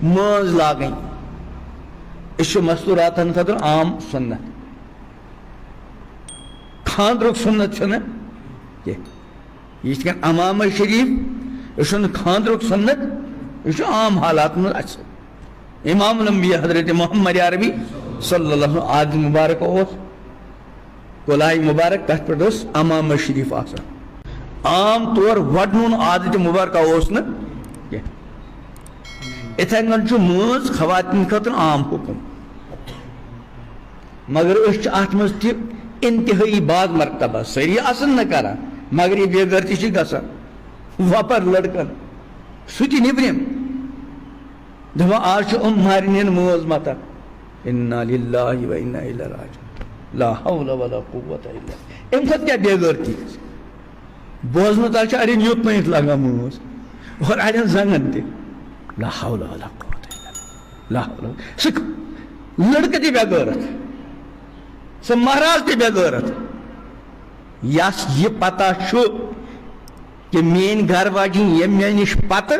ماز لاگن یہ مستوراتن خاطر عام سنت خاندرک سنت یہ امام شریف یہ خاندرک سنت یہ عام حالات من امام الانبیاء حضرت محمد عربی صلی اللہ علیہ وسلم عاد مبارک گلائی مبارک تر پہ امام شریف آسان عام طور وڈن عادت مبارکہ اتھے کن ماز خواتین خاطر عام حکم مگر ات مز انتہائی بعض مرتبہ سری آسن نہ کران مگر یہ بے غیرتی گژھان وپر لڑکن سہ نبرم دپان آج مارنین ماز متن انا للہ و انا الیہ راجعون لا حول ولا قوت الا ام کھت کیا بے غیرتی بوزن تل اڑین یوت پنت لگان ماز اور اڑین زنگن تہ لا حول ولا قوت الا لا حول سہ لڑکہ تہ بے غیرت سہ مہراز تہ بے غیرت یس یہ پتہ کہ مین گھر واجن یہ مے نش پتہ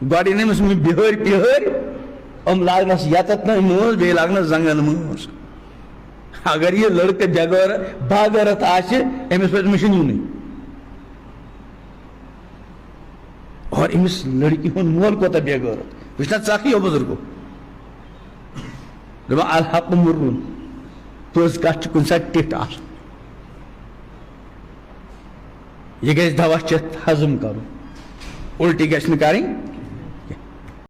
گۄڈٕ أمِس بِہٲرۍ پِہٲرۍ لاگنس یتت ماز بیٚیہِ لاگنس زنگن ماز اگر یہ لڑکہ باغیرت آسہِ أمِس پزِ مشن یُنٕے اور أمِس لڑکی ہُنٛد مول کوتاہ بے غیرت وٕچھنا ژکھ یو بزرگو دپان الحق مُرُن پٔز کتھ چھِ کُنہِ ساتہٕ ٹِٹھ آسان یہ گژھِ دوا چتھ ہضم کرُن الٹی گژھِ نہٕ کرٕنۍ